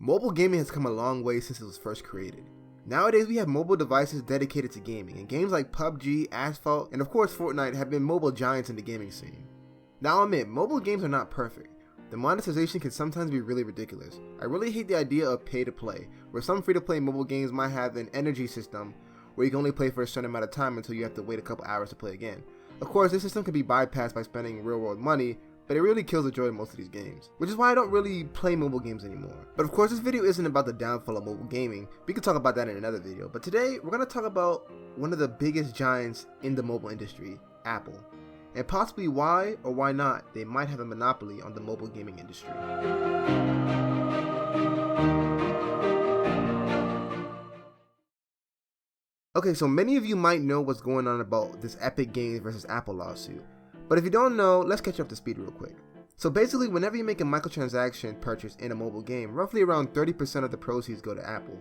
Mobile gaming has come a long way since it was first created. Nowadays we have mobile devices dedicated to gaming, and games like PUBG, Asphalt, and of course Fortnite have been mobile giants in the gaming scene. Now I'll admit, mobile games are not perfect. The monetization can sometimes be really ridiculous. I really hate the idea of pay to play, where some free to play mobile games might have an energy system where you can only play for a certain amount of time until you have to wait a couple hours to play again. Of course, this system can be bypassed by spending real world money, but it really kills the joy of most of these games, which is why I don't really play mobile games anymore. But of course, this video isn't about the downfall of mobile gaming. We could talk about that in another video, but today we're going to talk about one of the biggest giants in the mobile industry, Apple, and possibly why or why not they might have a monopoly on the mobile gaming industry. Okay, so many of you might know what's going on about this Epic Games versus Apple lawsuit. But if you don't know, let's catch you up to speed real quick. So basically, whenever you make a microtransaction purchase in a mobile game, roughly around 30% of the proceeds go to Apple.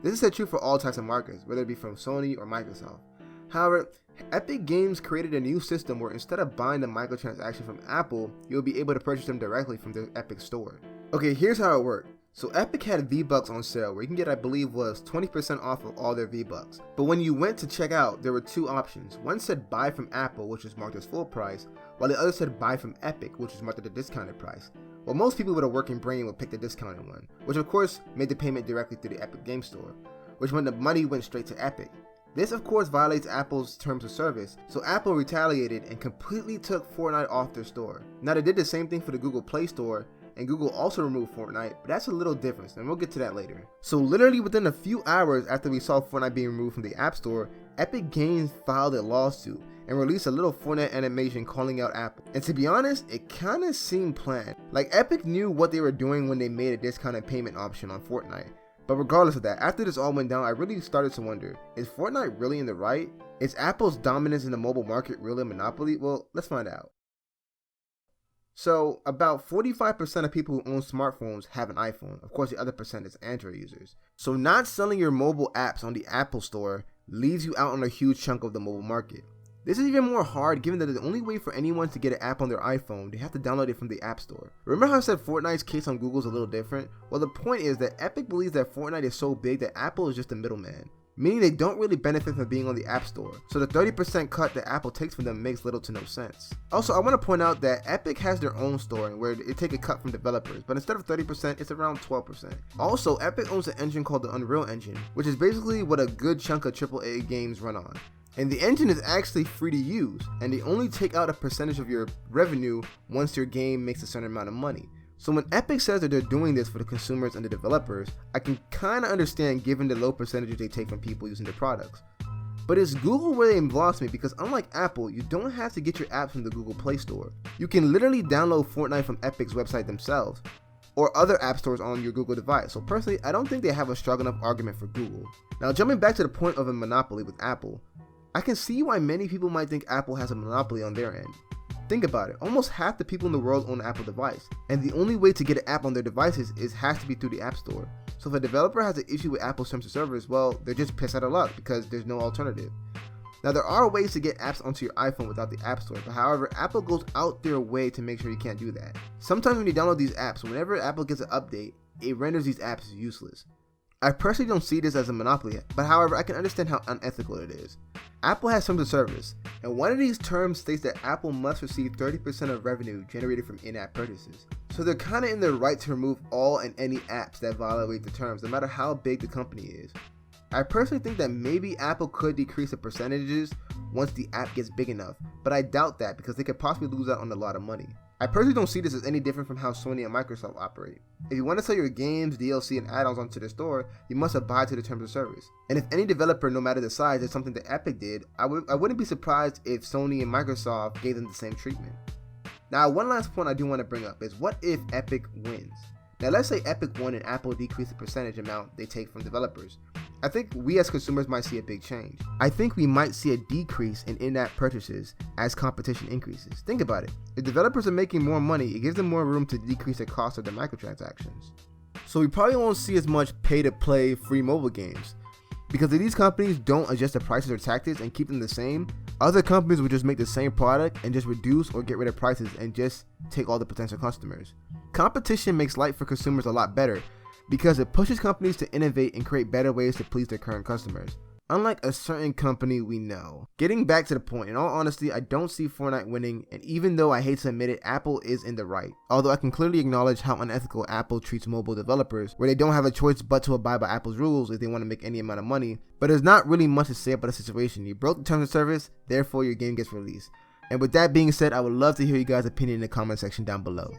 This is said true for all types of markets, whether it be from Sony or Microsoft. However, Epic Games created a new system where instead of buying the microtransaction from Apple, you'll be able to purchase them directly from their Epic store. Okay, here's how it worked. So Epic had V-Bucks on sale where you can get, I believe, was 20% off of all their V-Bucks. But when you went to check out, there were two options. One said buy from Apple, which is marked as full price, while the other said buy from Epic, which is marked at a discounted price. Well, most people with a working brain would pick the discounted one, which of course made the payment directly through the Epic Game Store, which meant the money went straight to Epic. This of course violates Apple's terms of service, so Apple retaliated and completely took Fortnite off their store. Now they did the same thing for the Google Play Store, and Google also removed Fortnite, but that's a little different, and we'll get to that later. So literally within a few hours after we saw Fortnite being removed from the App Store, Epic Games filed a lawsuit and released a little Fortnite animation calling out Apple. And to be honest, it kinda seemed planned. Like Epic knew what they were doing when they made a discounted payment option on Fortnite. But regardless of that, after this all went down, I really started to wonder, is Fortnite really in the right? Is Apple's dominance in the mobile market really a monopoly? Well, let's find out. So, about 45% of people who own smartphones have an iPhone. Of course, the other percent is Android users. So not selling your mobile apps on the Apple Store leaves you out on a huge chunk of the mobile market. This is even more hard given that the only way for anyone to get an app on their iPhone, they have to download it from the App Store. Remember how I said Fortnite's case on Google is a little different? Well, the point is that Epic believes that Fortnite is so big that Apple is just a middleman, meaning they don't really benefit from being on the App Store, so the 30% cut that Apple takes from them makes little to no sense. Also, I want to point out that Epic has their own store where they take a cut from developers, but instead of 30%, it's around 12%. Also, Epic owns an engine called the Unreal Engine, which is basically what a good chunk of AAA games run on. And the engine is actually free to use, and they only take out a percentage of your revenue once your game makes a certain amount of money. So when Epic says that they're doing this for the consumers and the developers, I can kinda understand given the low percentages they take from people using their products. But it's Google where they lost me, because unlike Apple, you don't have to get your apps from the Google Play Store. You can literally download Fortnite from Epic's website themselves, or other app stores on your Google device. So personally, I don't think they have a strong enough argument for Google. Now jumping back to the point of a monopoly with Apple, I can see why many people might think Apple has a monopoly on their end. Think about it, almost half the people in the world own an Apple device, and the only way to get an app on their devices has to be through the App Store. So if a developer has an issue with Apple's terms of service, well, they're just pissed out of luck because there's no alternative. Now there are ways to get apps onto your iPhone without the App Store, but however, Apple goes out their way to make sure you can't do that. Sometimes when you download these apps, whenever Apple gets an update, it renders these apps useless. I personally don't see this as a monopoly, but however, I can understand how unethical it is. Apple has terms of service, and one of these terms states that Apple must receive 30% of revenue generated from in-app purchases. So they're kinda in their right to remove all and any apps that violate the terms, no matter how big the company is. I personally think that maybe Apple could decrease the percentages once the app gets big enough, but I doubt that because they could possibly lose out on a lot of money. I personally don't see this as any different from how Sony and Microsoft operate. If you want to sell your games, DLC, and add-ons onto the store, you must abide to the terms of service. And if any developer, no matter the size, did something that Epic did, I wouldn't be surprised if Sony and Microsoft gave them the same treatment. Now, one last point I do want to bring up is, what if Epic wins? Now let's say Epic won and Apple decreased the percentage amount they take from developers. I think we as consumers might see a big change. I think we might see a decrease in in-app purchases as competition increases. Think about it. If developers are making more money, it gives them more room to decrease the cost of their microtransactions. So we probably won't see as much pay-to-play free mobile games. Because if these companies don't adjust the prices or tactics and keep them the same, other companies will just make the same product and just reduce or get rid of prices and just take all the potential customers. Competition makes life for consumers a lot better, because it pushes companies to innovate and create better ways to please their current customers, unlike a certain company we know. Getting back to the point, in all honesty, I don't see Fortnite winning, and even though I hate to admit it, Apple is in the right. Although I can clearly acknowledge how unethical Apple treats mobile developers, where they don't have a choice but to abide by Apple's rules if they want to make any amount of money, but there's not really much to say about the situation. You broke the terms of service, therefore your game gets released. And with that being said, I would love to hear you guys' opinion in the comment section down below.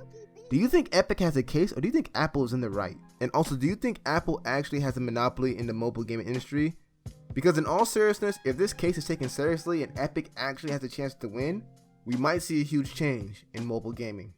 Do you think Epic has a case, or do you think Apple is in the right? And also, do you think Apple actually has a monopoly in the mobile gaming industry? Because in all seriousness, if this case is taken seriously and Epic actually has a chance to win, we might see a huge change in mobile gaming.